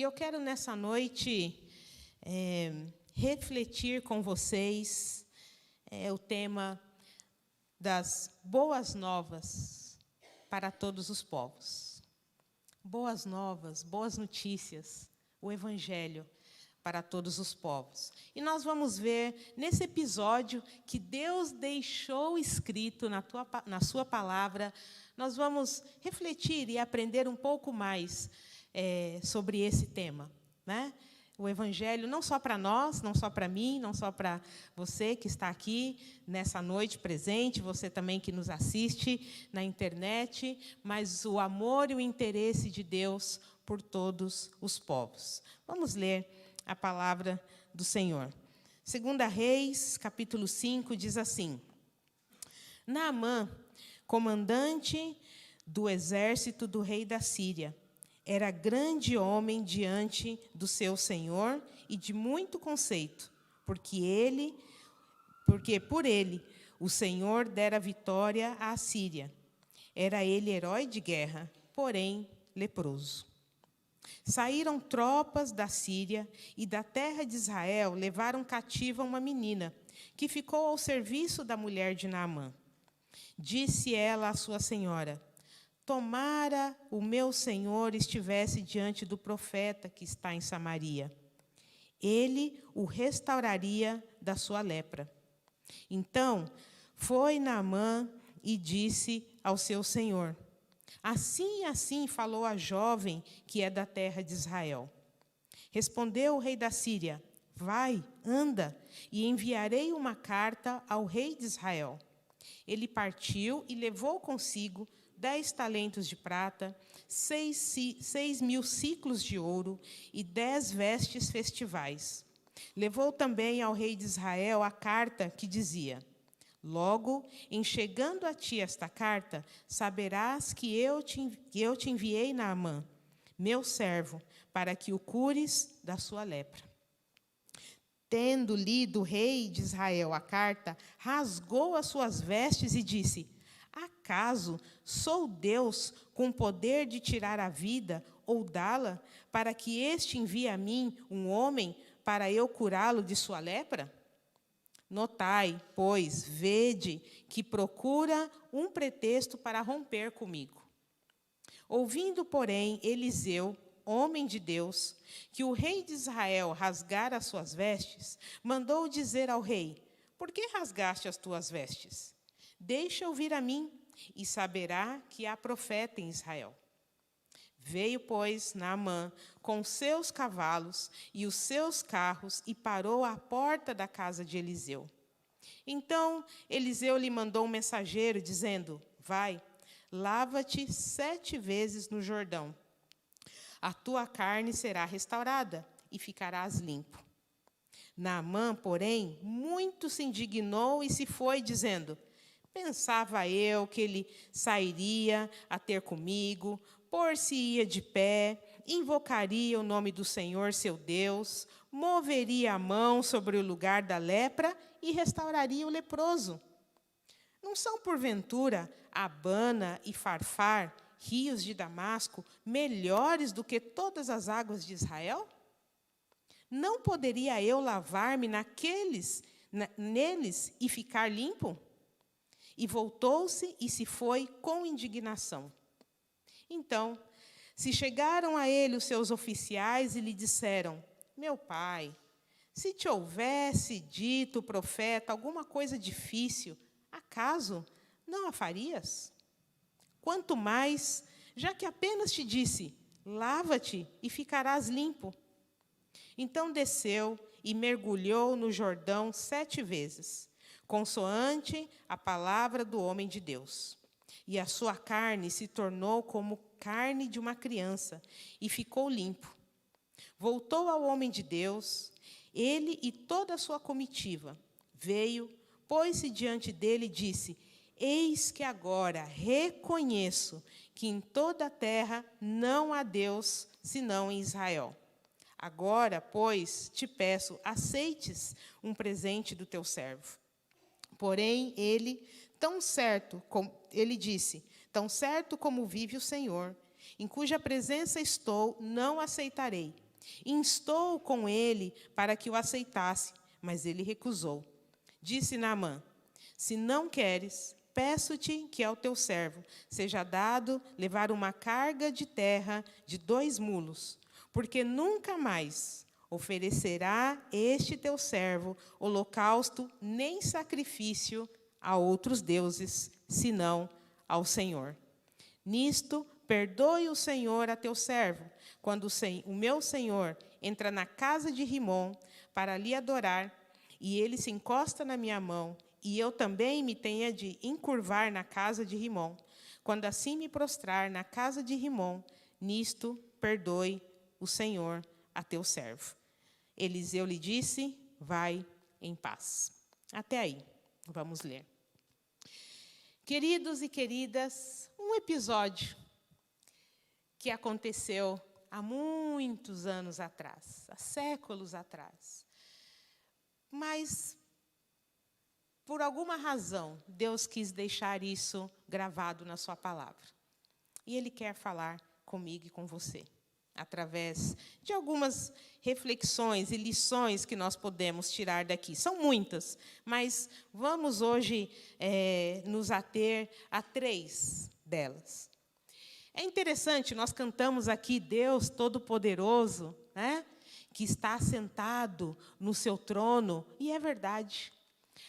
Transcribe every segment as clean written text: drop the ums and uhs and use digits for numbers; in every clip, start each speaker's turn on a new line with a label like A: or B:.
A: E eu quero, nessa noite, refletir com vocês o tema das boas novas para todos os povos. Boas novas, boas notícias, o Evangelho para todos os povos. E nós vamos ver, nesse episódio, que Deus deixou escrito na sua palavra, nós vamos refletir e aprender um pouco mais sobre esse tema, né? O Evangelho, não só para nós, não só para mim, não só para você que está aqui nessa noite presente, você também que nos assiste na internet, mas o amor e o interesse de Deus por todos os povos. Vamos ler a palavra do Senhor. 2 Reis, capítulo 5, diz assim: Naamã, comandante do exército do rei da Síria, era grande homem diante do seu senhor e de muito conceito, porque por ele o Senhor dera vitória à Síria. Era ele herói de guerra, porém leproso. Saíram tropas da Síria e da terra de Israel levaram cativa uma menina, que ficou ao serviço da mulher de Naamã. Disse ela à sua senhora: Tomara o meu senhor estivesse diante do profeta que está em Samaria. Ele o restauraria da sua lepra. Então foi Naamã e disse ao seu senhor: Assim e assim falou a jovem que é da terra de Israel. Respondeu o rei da Síria: Vai, anda, e enviarei uma carta ao rei de Israel. Ele partiu e levou consigo 10 talentos de prata, 6.000 siclos de ouro e 10 vestes festivais. Levou também ao rei de Israel a carta que dizia: Logo, em chegando a ti esta carta, saberás que eu te enviei Naamã, meu servo, para que o cures da sua lepra. Tendo lido o rei de Israel a carta, rasgou as suas vestes e disse: Acaso sou Deus com poder de tirar a vida ou dá-la, para que este envie a mim um homem para eu curá-lo de sua lepra? Notai, pois, vede que procura um pretexto para romper comigo. Ouvindo, porém, Eliseu, homem de Deus, que o rei de Israel rasgara as suas vestes, mandou dizer ao rei: Por que rasgaste as tuas vestes? Deixa-o vir a mim, e saberá que há profeta em Israel. Veio, pois, Naamã com seus cavalos e os seus carros e parou à porta da casa de Eliseu. Então Eliseu lhe mandou um mensageiro, dizendo: Vai, lava-te 7 vezes no Jordão. A tua carne será restaurada e ficarás limpo. Naamã, porém, muito se indignou e se foi, dizendo: Pensava eu que ele sairia a ter comigo, pôr-se-ia de pé, invocaria o nome do Senhor, seu Deus, moveria a mão sobre o lugar da lepra e restauraria o leproso. Não são, porventura, Abana e Farfar, rios de Damasco, melhores do que todas as águas de Israel? Não poderia eu lavar-me neles e ficar limpo? E voltou-se e se foi com indignação. Então, se chegaram a ele os seus oficiais e lhe disseram: Meu pai, se te houvesse dito o profeta alguma coisa difícil, acaso não a farias? Quanto mais, já que apenas te disse: Lava-te e ficarás limpo. Então desceu e mergulhou no Jordão 7 vezes, consoante a palavra do homem de Deus. E a sua carne se tornou como carne de uma criança, e ficou limpo. Voltou ao homem de Deus, ele e toda a sua comitiva. Veio, pôs-se diante dele e disse: Eis que agora reconheço que em toda a terra não há Deus, senão em Israel. Agora, pois, te peço, aceites um presente do teu servo. Porém, ele disse: Tão certo como vive o Senhor, em cuja presença estou, não aceitarei. Instou com ele para que o aceitasse, mas ele recusou. Disse Naamã: se não queres, peço-te que ao teu servo seja dado levar uma carga de terra de 2 mulos, porque nunca mais oferecerá este teu servo holocausto nem sacrifício a outros deuses, senão ao Senhor. Nisto, perdoe o Senhor a teu servo, quando o meu senhor entra na casa de Rimom para lhe adorar, e ele se encosta na minha mão, e eu também me tenha de encurvar na casa de Rimom. Quando assim me prostrar na casa de Rimom, nisto perdoe o Senhor a teu servo. Eliseu lhe disse: vai em paz. Até aí, vamos ler. Queridos e queridas, um episódio que aconteceu há muitos anos atrás, há séculos atrás. Mas, por alguma razão, Deus quis deixar isso gravado na sua palavra. E Ele quer falar comigo e com você, através de algumas reflexões e lições que nós podemos tirar daqui. São muitas, mas vamos hoje nos ater a 3 delas. É interessante, nós cantamos aqui Deus Todo-Poderoso, né? Que está sentado no seu trono, e é verdade.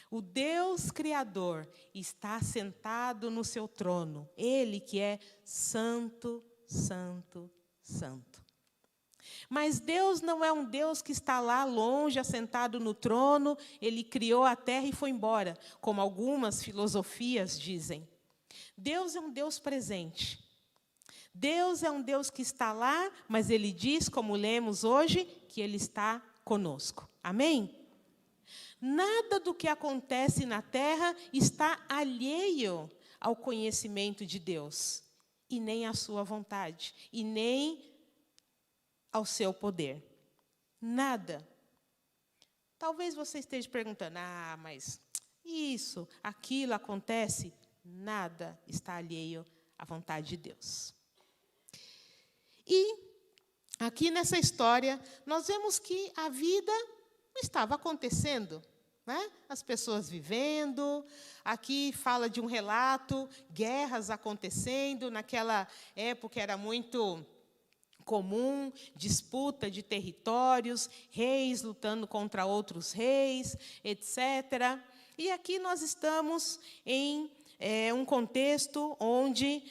A: O Deus Criador está sentado no seu trono. Ele que é santo, santo, santo. Mas Deus não é um Deus que está lá longe, assentado no trono, Ele criou a terra e foi embora, como algumas filosofias dizem. Deus é um Deus presente. Deus é um Deus que está lá, mas Ele diz, como lemos hoje, que Ele está conosco. Amém? Nada do que acontece na terra está alheio ao conhecimento de Deus, e nem à sua vontade, e nem ao seu poder. Nada. Talvez você esteja perguntando: mas isso, aquilo acontece? Nada está alheio à vontade de Deus. E aqui nessa história, nós vemos que a vida estava acontecendo, né? As pessoas vivendo. Aqui fala de um relato, guerras acontecendo. Naquela época era muito comum, disputa de territórios, reis lutando contra outros reis, etc. E aqui nós estamos em um contexto onde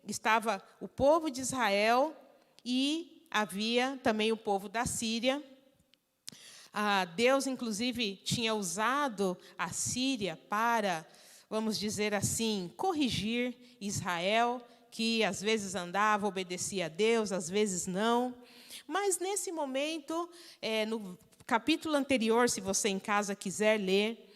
A: estava o povo de Israel e havia também o povo da Síria. Deus, inclusive, tinha usado a Síria para, vamos dizer assim, corrigir Israel, que às vezes andava, obedecia a Deus, às vezes não. Mas, nesse momento, no capítulo anterior, se você em casa quiser ler,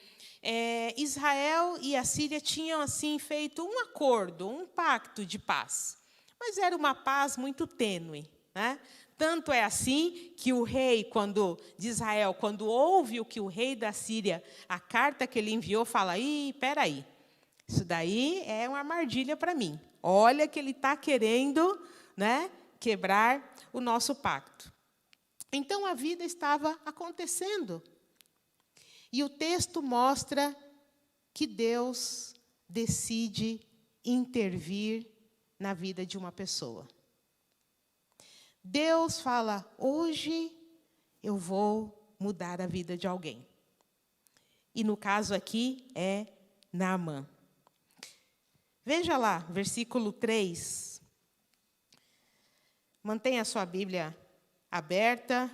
A: Israel e a Síria tinham assim feito um acordo, um pacto de paz. Mas era uma paz muito tênue, né? Tanto é assim que o rei de Israel, quando ouve o que o rei da Síria, a carta que ele enviou, fala: espera aí, isso daí é uma armadilha para mim. Olha que ele está querendo, né, quebrar o nosso pacto. Então, a vida estava acontecendo. E o texto mostra que Deus decide intervir na vida de uma pessoa. Deus fala: hoje eu vou mudar a vida de alguém. E no caso aqui é Naamã. Veja lá, versículo 3. Mantenha a sua Bíblia aberta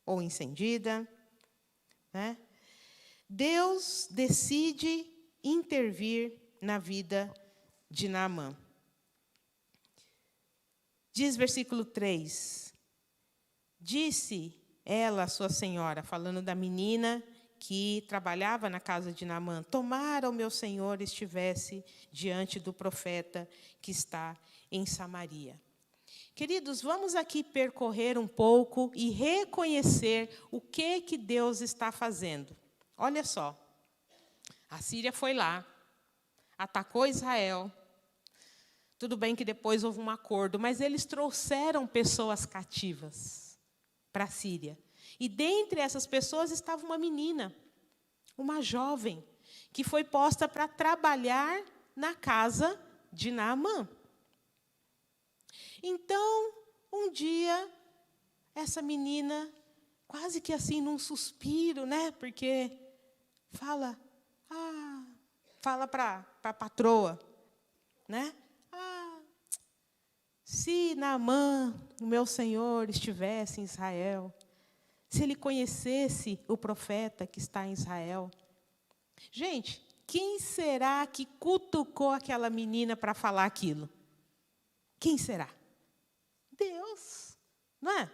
A: ou encendida. Né? Deus decide intervir na vida de Naamã. Diz versículo 3. Disse ela, sua senhora, falando da menina que trabalhava na casa de Naamã: tomara o meu senhor estivesse diante do profeta que está em Samaria. Queridos, vamos aqui percorrer um pouco e reconhecer o que Deus está fazendo. Olha só, a Síria foi lá, atacou Israel, Tudo bem que depois houve um acordo, mas eles trouxeram pessoas cativas para a Síria. E dentre essas pessoas estava uma menina, uma jovem, que foi posta para trabalhar na casa de Naamã. Então, um dia, essa menina, quase que assim num suspiro, né? Porque fala para a patroa, né? Se Naamã, o meu senhor, estivesse em Israel, se ele conhecesse o profeta que está em Israel. Gente, quem será que cutucou aquela menina para falar aquilo? Quem será? Deus, não é?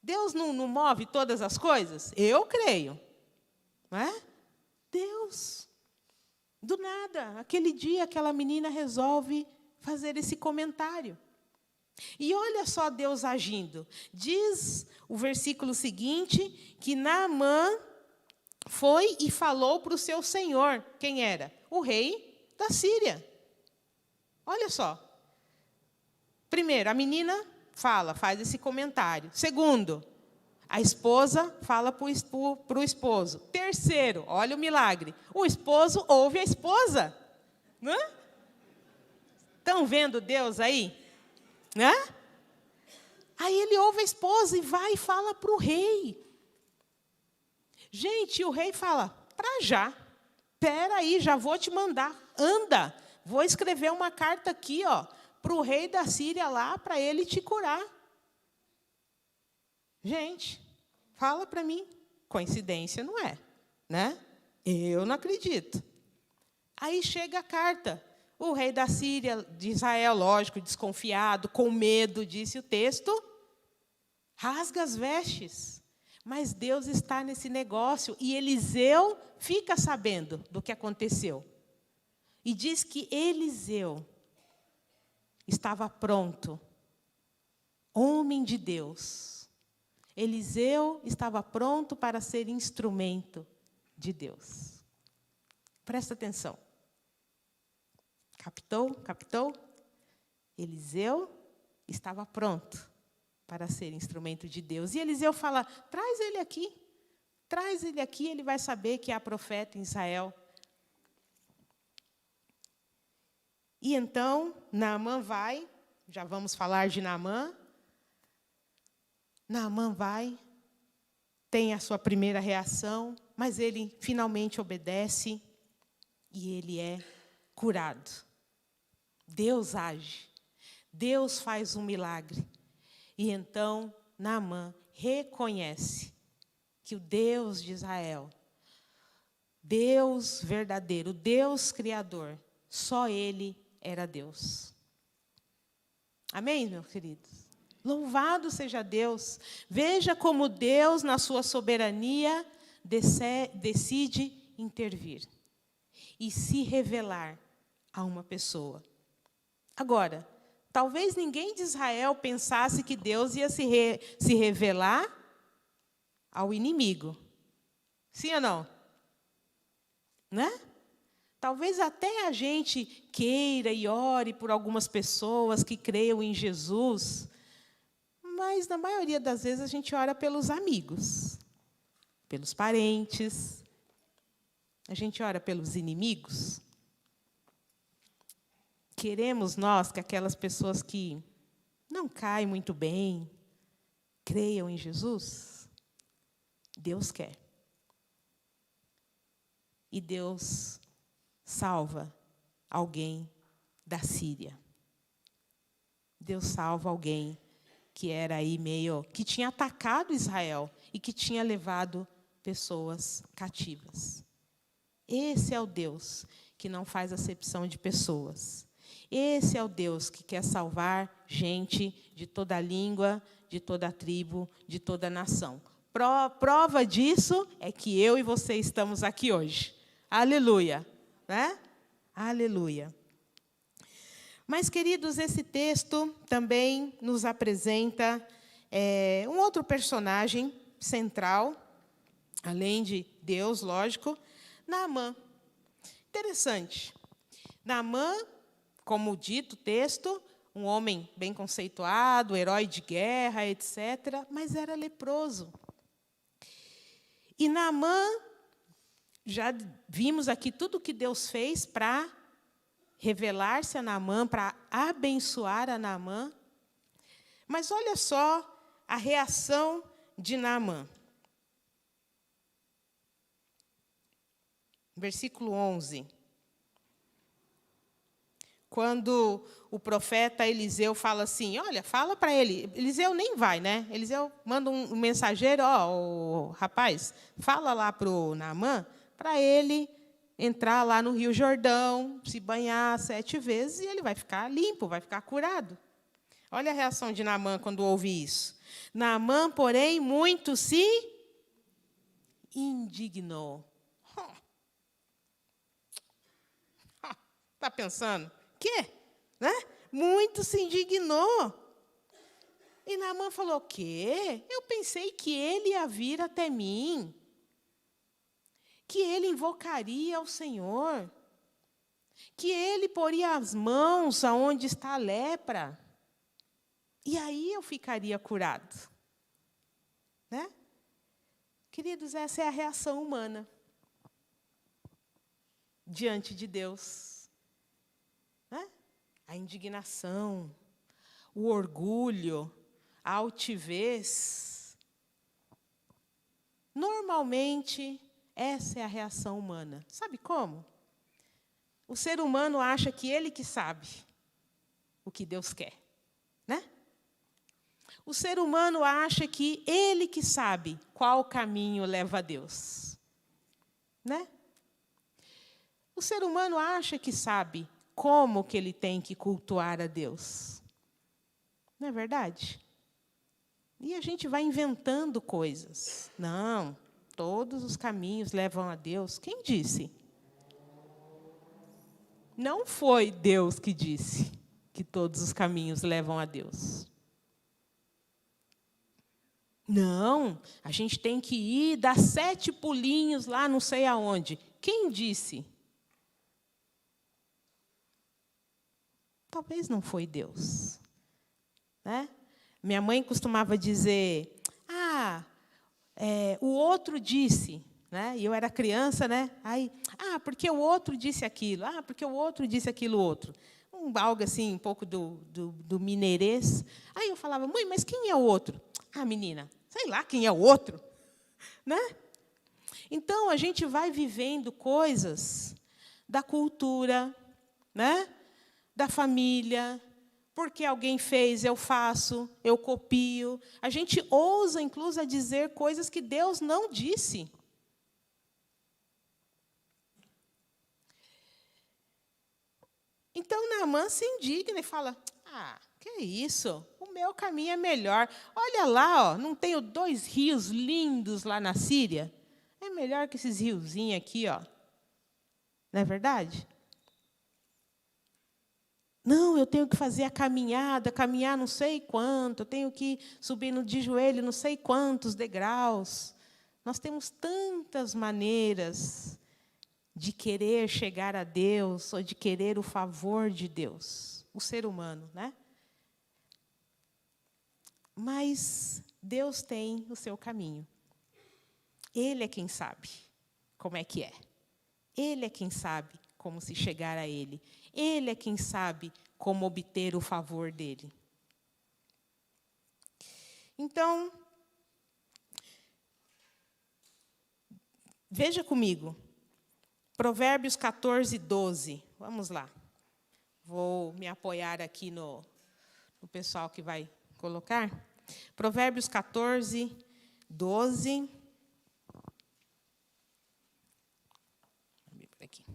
A: Deus não move todas as coisas? Eu creio, não é? Deus. Do nada, aquele dia, aquela menina resolve fazer esse comentário. E olha só Deus agindo. Diz o versículo seguinte, que Naamã foi e falou para o seu senhor. Quem era? O rei da Síria. Olha só. Primeiro, a menina faz esse comentário. Segundo, a esposa fala para o esposo. Terceiro, olha o milagre. O esposo ouve a esposa. Estão vendo Deus aí? Né? Aí ele ouve a esposa e vai e fala para o rei. Gente, o rei fala, para já. Espera aí, já vou te mandar. Anda, vou escrever uma carta aqui, para o rei da Síria lá, para ele te curar. Gente, fala para mim. Coincidência não é, né? Eu não acredito. Aí chega a carta. O rei da Síria, de Israel, lógico, desconfiado, com medo, disse o texto, rasga as vestes. Mas Deus está nesse negócio e Eliseu fica sabendo do que aconteceu. E diz que Eliseu estava pronto, homem de Deus. Eliseu estava pronto para ser instrumento de Deus. Presta atenção. Captou? Eliseu estava pronto para ser instrumento de Deus. E Eliseu fala, traz ele aqui, ele vai saber que há profeta em Israel. E então, Naamã vai, já vamos falar de Naamã. Naamã vai, tem a sua primeira reação, mas ele finalmente obedece e ele é curado. Deus age, Deus faz um milagre. E então Naamã reconhece que o Deus de Israel, Deus verdadeiro, Deus criador, só Ele era Deus. Amém, meus queridos? Louvado seja Deus. Veja como Deus, na sua soberania, decide intervir e se revelar a uma pessoa. Agora, talvez ninguém de Israel pensasse que Deus ia se revelar ao inimigo. Sim ou não? Né? Talvez até a gente queira e ore por algumas pessoas que creiam em Jesus, mas, na maioria das vezes, a gente ora pelos amigos, pelos parentes, a gente ora pelos inimigos. Queremos nós que aquelas pessoas que não caem muito bem, creiam em Jesus? Deus quer. E Deus salva alguém da Síria. Deus salva alguém que era aí que tinha atacado Israel e que tinha levado pessoas cativas. Esse é o Deus que não faz acepção de pessoas. Esse é o Deus que quer salvar gente de toda língua, de toda tribo, de toda nação. Prova disso é que eu e você estamos aqui hoje. Aleluia. Né? Aleluia. Mas, queridos, esse texto também nos apresenta um outro personagem central, além de Deus, lógico, Naamã. Interessante. Naamã como dito o texto, um homem bem conceituado, herói de guerra, etc., mas era leproso. E Naamã, já vimos aqui tudo o que Deus fez para revelar-se a Naamã, para abençoar a Naamã. Mas olha só a reação de Naamã. Versículo 11. Quando o profeta Eliseu fala assim, olha, fala para ele. Eliseu nem vai, né? Eliseu manda um mensageiro, rapaz, fala lá para o Naamã, para ele entrar lá no Rio Jordão, se banhar 7 vezes, e ele vai ficar limpo, vai ficar curado. Olha a reação de Naamã quando ouve isso. Naamã, porém, muito se indignou. Está pensando? Quê? Né? Muito se indignou. E Naamã falou, o quê? Eu pensei que ele ia vir até mim, que ele invocaria ao Senhor, que ele poria as mãos aonde está a lepra, e aí eu ficaria curado. Né? Queridos, essa é a reação humana diante de Deus. A indignação, o orgulho, a altivez. Normalmente, essa é a reação humana. Sabe como? O ser humano acha que ele que sabe o que Deus quer. Né? O ser humano acha que ele que sabe qual caminho leva a Deus. Né? O ser humano acha que sabe como que ele tem que cultuar a Deus. Não é verdade? E a gente vai inventando coisas. Não, todos os caminhos levam a Deus. Quem disse? Não foi Deus que disse que todos os caminhos levam a Deus. Não, a gente tem que ir, dar 7 pulinhos lá não sei aonde. Quem disse? Talvez não foi Deus. Né? Minha mãe costumava dizer, o outro disse, né? E eu era criança, né? Aí, porque o outro disse aquilo, porque o outro disse aquilo outro. Algo assim, um pouco do mineirês. Aí eu falava, mãe, mas quem é o outro? Menina, sei lá quem é o outro. Né? Então, a gente vai vivendo coisas da cultura, né? Da família, porque alguém fez, eu faço, eu copio. A gente ousa, incluso, a dizer coisas que Deus não disse. Então, Naamã se indigna e fala, que é isso? O meu caminho é melhor. Olha lá, não tenho 2 rios lindos lá na Síria? É melhor que esses riozinhos aqui. Não é verdade? Não, eu tenho que fazer a caminhada, caminhar não sei quanto, eu tenho que subir de joelho não sei quantos degraus. Nós temos tantas maneiras de querer chegar a Deus ou de querer o favor de Deus, o ser humano, né? Mas Deus tem o seu caminho. Ele é quem sabe como é que é. Ele é quem sabe como se chegar a Ele. Ele é quem sabe como obter o favor dEle. Então, veja comigo. Provérbios 14, 12. Vamos lá. Vou me apoiar aqui no pessoal que vai colocar. Provérbios 14, 12. Aqui.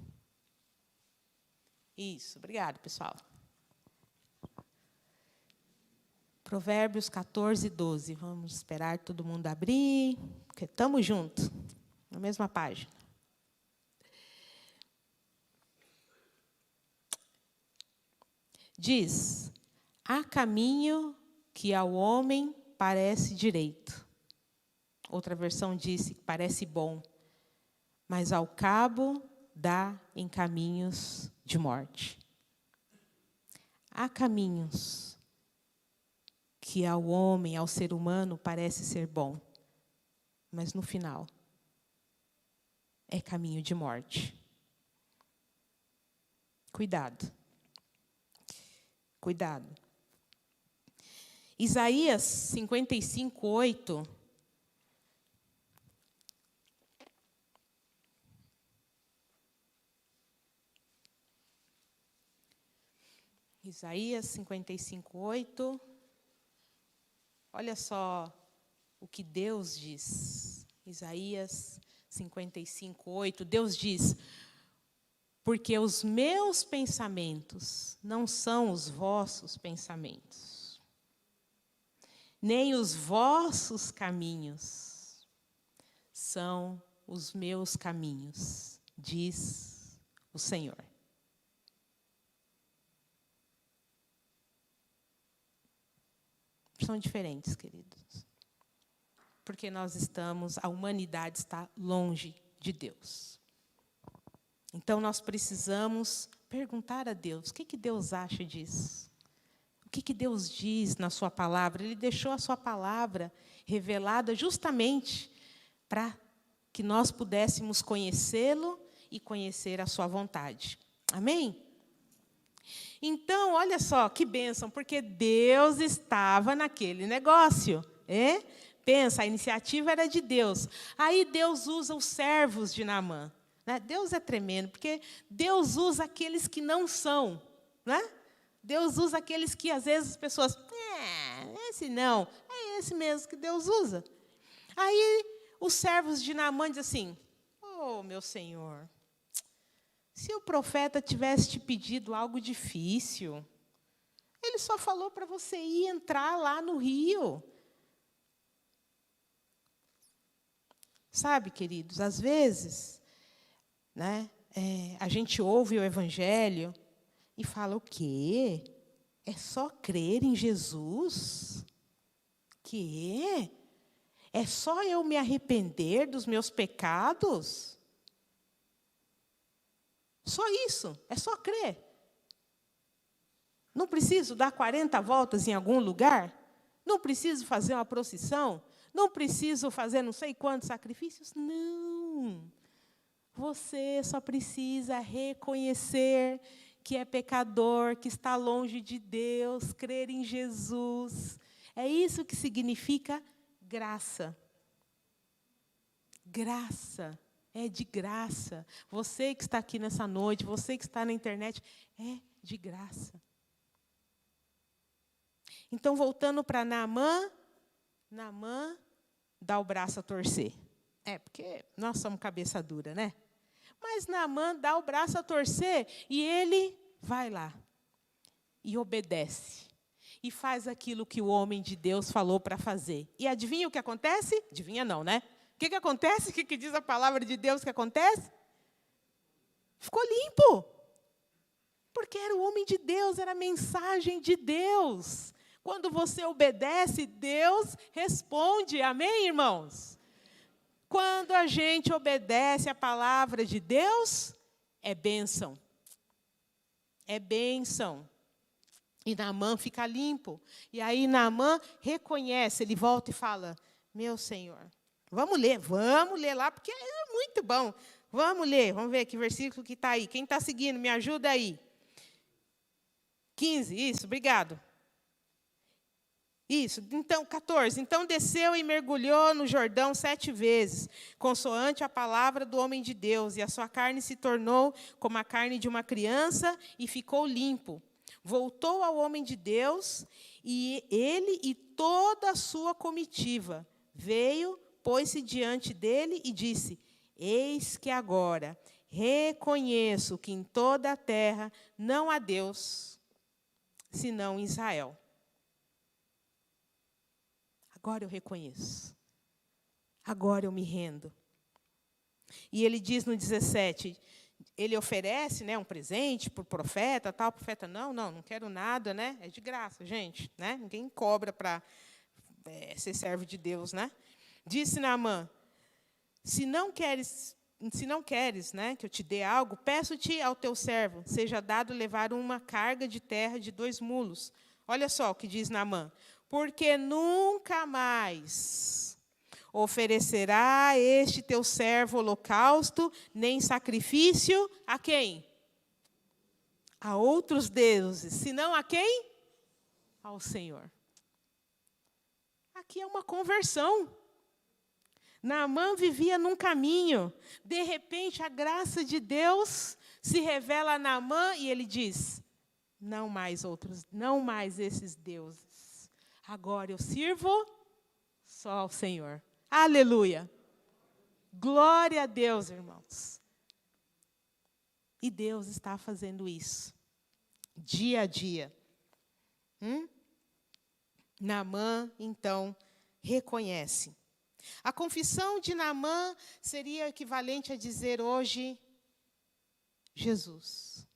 A: Isso, obrigado, pessoal. Provérbios 14, 12. Vamos esperar todo mundo abrir, porque estamos juntos, na mesma página. Diz, há caminho que ao homem parece direito. Outra versão diz, parece bom, mas ao cabo dá em caminhos de morte. Há caminhos que ao homem, ao ser humano, parece ser bom, mas no final é caminho de morte. Cuidado. Cuidado. Isaías 55:8. Isaías 55:8. Olha só o que Deus diz. Isaías 55:8. Deus diz: porque os meus pensamentos não são os vossos pensamentos, nem os vossos caminhos são os meus caminhos, diz o Senhor. São diferentes, queridos, porque a humanidade está longe de Deus. Então, nós precisamos perguntar a Deus, o que Deus acha disso? O que Deus diz na sua palavra? Ele deixou a sua palavra revelada justamente para que nós pudéssemos conhecê-lo e conhecer a sua vontade. Amém? Então, olha só, que bênção, porque Deus estava naquele negócio. Pensa, a iniciativa era de Deus. Aí Deus usa os servos de Naamã. Deus é tremendo, porque Deus usa aqueles que não são. Deus usa aqueles que, às vezes, as pessoas... esse não, é esse mesmo que Deus usa. Aí, os servos de Naamã dizem assim, meu Senhor, se o profeta tivesse te pedido algo difícil, ele só falou para você ir entrar lá no rio. Sabe, queridos, às vezes... a gente ouve o Evangelho e fala, o quê? É só crer em Jesus? Quê? É só eu me arrepender dos meus pecados? Só isso, é só crer. Não preciso dar 40 voltas em algum lugar? Não preciso fazer uma procissão? Não preciso fazer não sei quantos sacrifícios? Não. Você só precisa reconhecer que é pecador, que está longe de Deus, crer em Jesus. É isso que significa graça. Graça. É de graça. Você que está aqui nessa noite, você que está na internet, é de graça. Então, voltando para Naamã, Naamã dá o braço a torcer. Porque nós somos cabeça dura, né? Mas Naamã dá o braço a torcer e ele vai lá e obedece. E faz aquilo que o homem de Deus falou para fazer. E adivinha o que acontece? Adivinha não, né? O que acontece? O que diz a palavra de Deus que acontece? Ficou limpo. Porque era o homem de Deus, era a mensagem de Deus. Quando você obedece, Deus responde. Amém, irmãos? Quando a gente obedece a palavra de Deus, é bênção. É bênção. E Naamã fica limpo. E aí Naamã reconhece, ele volta e fala, meu Senhor, vamos ler lá, porque é muito bom. Vamos ler, vamos ver que versículo que está aí. Quem está seguindo, me ajuda aí. 15, isso, obrigado. Isso, então, 14. Então desceu e mergulhou no Jordão 7 vezes, consoante a palavra do homem de Deus, e a sua carne se tornou como a carne de uma criança, e ficou limpo. Voltou ao homem de Deus, e ele e toda a sua comitiva. Veio, pôs-se diante dele e disse, eis que agora reconheço que em toda a terra não há Deus, senão em Israel. Agora eu reconheço. Agora eu me rendo. E ele diz no 17, ele oferece, um presente para o profeta, tal. O profeta, não quero nada, É de graça, gente, Ninguém cobra para ser servo de Deus, Disse Naamã, se não queres se não queres, né, que eu te dê algo, peço-te ao teu servo, seja dado levar uma carga de terra de 2 mulos. Olha só o que diz Naamã. Porque nunca mais oferecerá este teu servo holocausto, nem sacrifício a quem? A outros deuses, senão a quem? Ao Senhor. Aqui é uma conversão. Naamã vivia num caminho. De repente, a graça de Deus se revela a Naamã e ele diz: não mais outros, não mais esses deuses. Agora eu sirvo só ao Senhor. Aleluia! Glória a Deus, irmãos. E Deus está fazendo isso, dia a dia. Naamã, então, reconhece. A confissão de Naamã seria equivalente a dizer hoje, Jesus,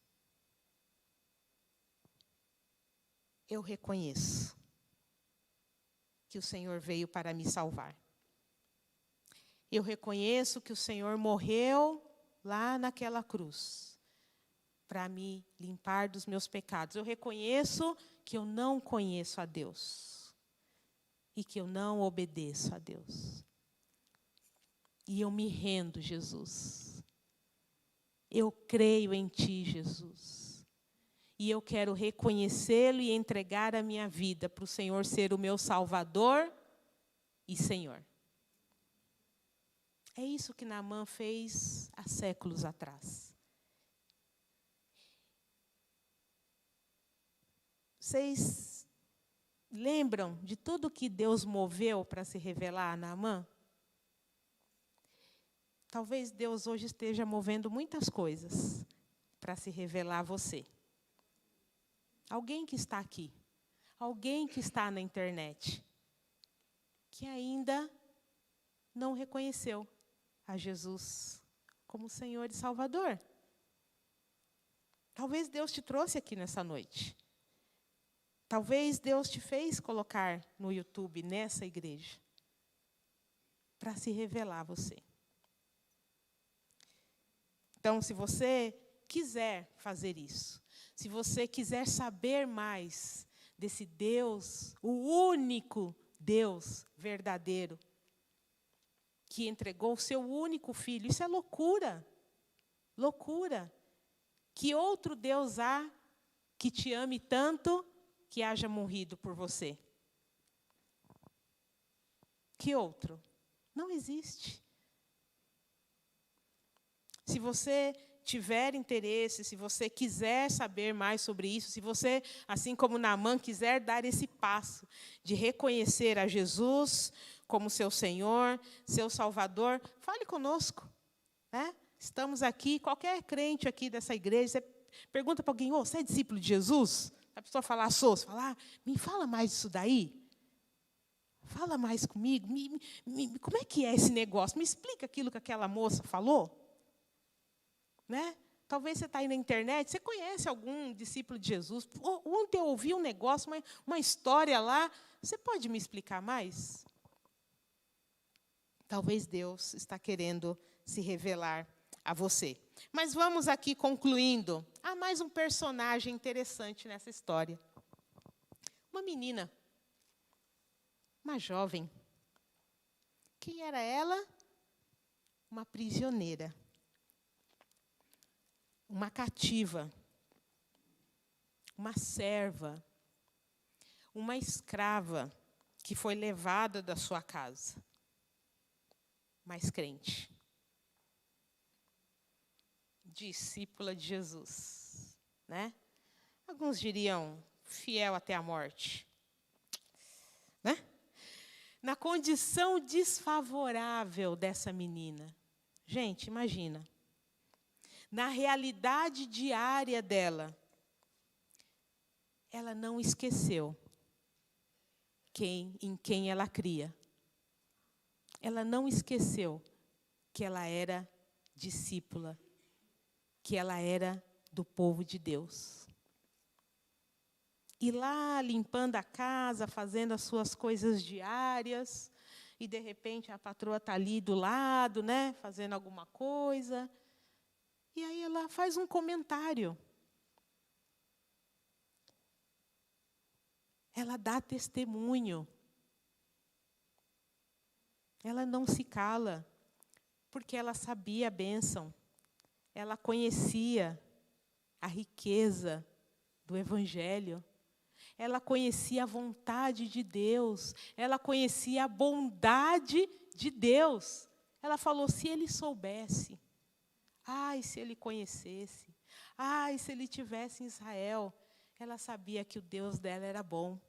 A: eu reconheço que o Senhor veio para me salvar. Eu reconheço que o Senhor morreu lá naquela cruz para me limpar dos meus pecados. Eu reconheço que eu não conheço a Deus e que eu não obedeço a Deus. E eu me rendo, Jesus. Eu creio em Ti, Jesus. E eu quero reconhecê-lo e entregar a minha vida para o Senhor ser o meu Salvador e Senhor. É isso que Naamã fez há séculos atrás. Vocês lembram de tudo que Deus moveu para se revelar a Naamã? Talvez Deus hoje esteja movendo muitas coisas para se revelar a você. Alguém que está aqui, alguém que está na internet, que ainda não reconheceu a Jesus como Senhor e Salvador. Talvez Deus te trouxe aqui nessa noite. Talvez Deus te fez colocar no YouTube, nessa igreja, para se revelar a você. Então, se você quiser fazer isso, se você quiser saber mais desse Deus, o único Deus verdadeiro, que entregou o seu único filho, isso é loucura. Loucura. Que outro Deus há que te ame tanto que haja morrido por você? Que outro? Não existe. Se você tiver interesse, se você quiser saber mais sobre isso, se você, assim como Naamã, quiser dar esse passo de reconhecer a Jesus como seu Senhor, seu Salvador, fale conosco. Né? Estamos aqui, qualquer crente aqui dessa igreja, você pergunta para alguém, você é discípulo de Jesus? A pessoa falar, sou. Você fala, me fala mais disso daí. Fala mais comigo. Como é que é esse negócio? Me explica aquilo que aquela moça falou. Né? Talvez você está aí na internet, você conhece algum discípulo de Jesus. Ontem eu ouvi um negócio, uma história lá. Você pode me explicar mais? Talvez Deus está querendo se revelar a você. Mas vamos aqui concluindo. Há mais um personagem interessante nessa história. Uma menina. Uma jovem. Quem era ela? Uma prisioneira. Uma cativa. Uma serva. Uma escrava que foi levada da sua casa. Mas crente. Discípula de Jesus, né? Alguns diriam fiel até a morte, né? Na condição desfavorável dessa menina. Gente, imagina. Na realidade diária dela, ela não esqueceu em quem ela cria. Ela não esqueceu que ela era discípula, que ela era do povo de Deus. E lá, limpando a casa, fazendo as suas coisas diárias, e, de repente, a patroa está ali do lado, né, fazendo alguma coisa. E aí ela faz um comentário. Ela dá testemunho. Ela não se cala, porque ela sabia a bênção. Ela conhecia a riqueza do Evangelho. Ela conhecia a vontade de Deus. Ela conhecia a bondade de Deus. Ela falou, se ele soubesse, ai, se ele conhecesse, ai, se ele tivesse em Israel. Ela sabia que o Deus dela era bom.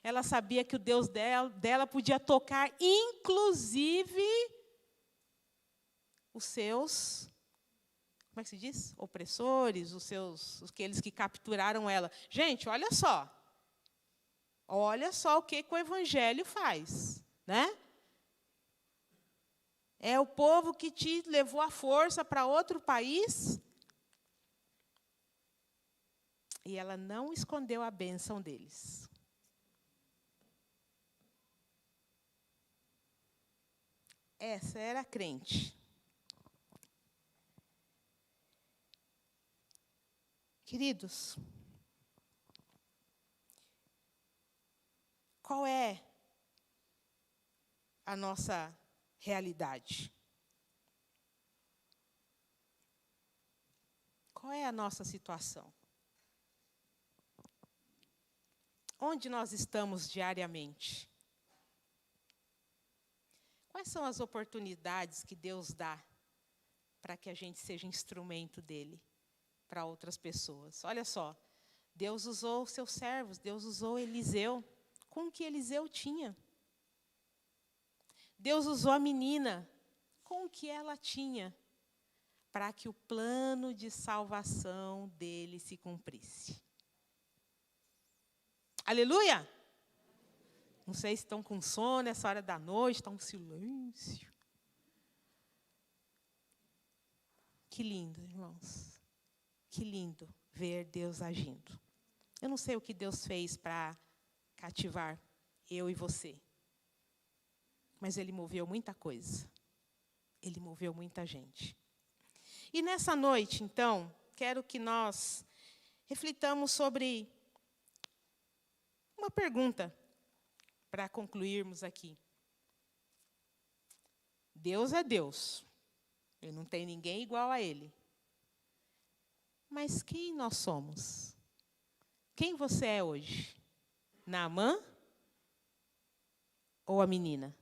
A: Ela sabia que o Deus dela podia tocar, inclusive, os seus, como é que se diz? Opressores, aqueles que capturaram ela. Gente, olha só. Olha só o que o Evangelho faz, né? É o povo que te levou à força para outro país. E ela não escondeu a bênção deles. Essa era a crente. Queridos, qual é a nossa realidade? Qual é a nossa situação? Onde nós estamos diariamente? Quais são as oportunidades que Deus dá para que a gente seja instrumento dele para outras pessoas? Olha só, Deus usou os seus servos, Deus usou Eliseu com o que Eliseu tinha. Deus usou a menina com o que ela tinha para que o plano de salvação dele se cumprisse. Aleluia! Não sei se estão com sono, essa hora da noite, está um silêncio. Que lindo, irmãos. Que lindo ver Deus agindo. Eu não sei o que Deus fez para cativar eu e você. Mas Ele moveu muita coisa. Ele moveu muita gente. E nessa noite, então, quero que nós reflitamos sobre uma pergunta para concluirmos aqui. Deus é Deus. E não tem ninguém igual a Ele. Mas quem nós somos? Quem você é hoje? Naamã ou a menina?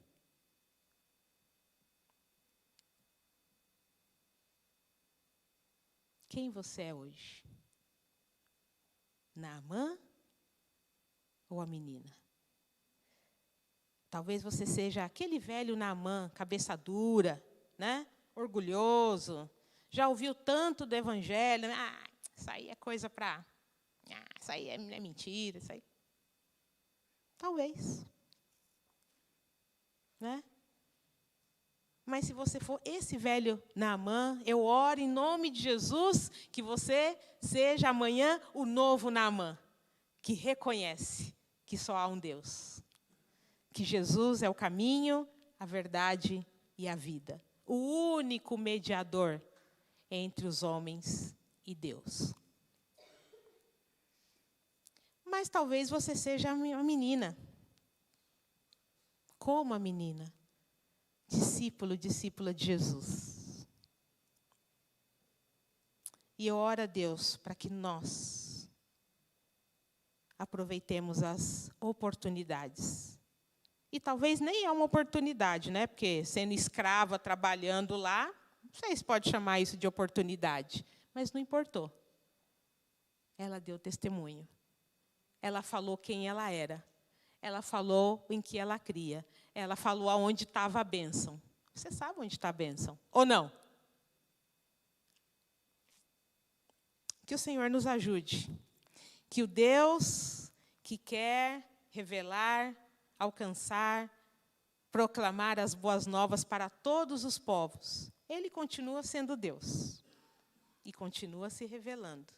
A: Quem você é hoje? Naamã ou a menina? Talvez você seja aquele velho Naamã, cabeça dura, né? Orgulhoso. Já ouviu tanto do Evangelho. Ah, isso aí é coisa para... isso aí é mentira. Isso aí. Talvez. Né? Mas se você for esse velho Naamã, eu oro em nome de Jesus que você seja amanhã o novo Naamã, que reconhece que só há um Deus. Que Jesus é o caminho, a verdade e a vida. O único mediador entre os homens e Deus. Mas talvez você seja uma menina. Como a menina? Discípulo, discípula de Jesus. E eu oro a Deus para que nós aproveitemos as oportunidades. E talvez nem é uma oportunidade, né? Porque sendo escrava, trabalhando lá, não sei se pode chamar isso de oportunidade, mas não importou. Ela deu testemunho. Ela falou quem ela era. Ela falou em que ela cria. Ela falou aonde estava a bênção. Você sabe onde está a bênção, ou não? Que o Senhor nos ajude. Que o Deus que quer revelar, alcançar, proclamar as boas novas para todos os povos, Ele continua sendo Deus. E continua se revelando.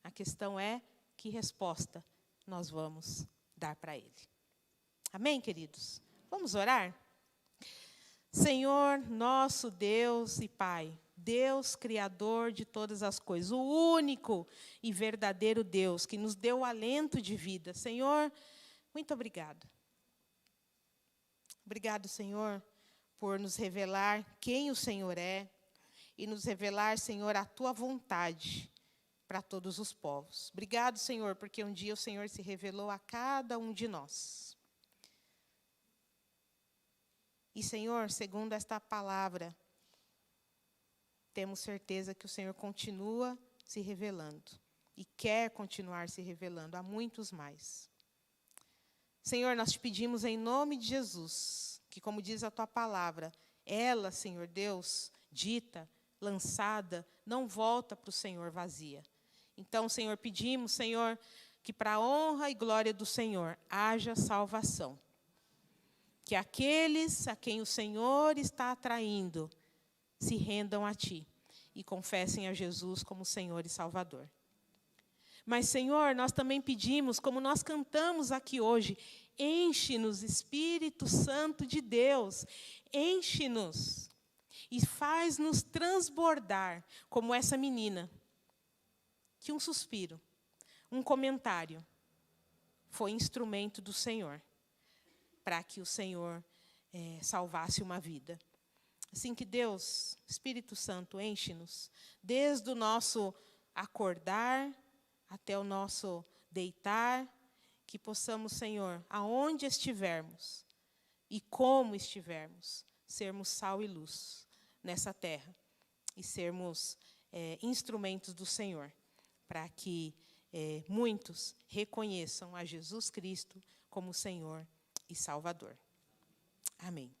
A: A questão é que resposta nós vamos dar para Ele. Amém, queridos? Vamos orar? Senhor, nosso Deus e Pai, Deus Criador de todas as coisas, o único e verdadeiro Deus que nos deu o alento de vida. Senhor, muito obrigado. Obrigado, Senhor, por nos revelar quem o Senhor é e nos revelar, Senhor, a tua vontade para todos os povos. Obrigado, Senhor, porque um dia o Senhor se revelou a cada um de nós. E, Senhor, segundo esta palavra, temos certeza que o Senhor continua se revelando e quer continuar se revelando a muitos mais. Senhor, nós te pedimos em nome de Jesus, que, como diz a tua palavra, ela, Senhor Deus, dita, lançada, não volta para o Senhor vazia. Então, Senhor, pedimos, Senhor, que para a honra e glória do Senhor haja salvação. Que aqueles a quem o Senhor está atraindo se rendam a Ti e confessem a Jesus como Senhor e Salvador. Mas, Senhor, nós também pedimos, como nós cantamos aqui hoje, enche-nos, Espírito Santo de Deus, enche-nos e faz-nos transbordar, como essa menina, que um suspiro, um comentário, foi instrumento do Senhor, para que o Senhor salvasse uma vida. Assim que Deus, Espírito Santo, enche-nos, desde o nosso acordar até o nosso deitar, que possamos, Senhor, aonde estivermos e como estivermos, sermos sal e luz nessa terra e sermos instrumentos do Senhor, para que muitos reconheçam a Jesus Cristo como Senhor e Salvador. Amém.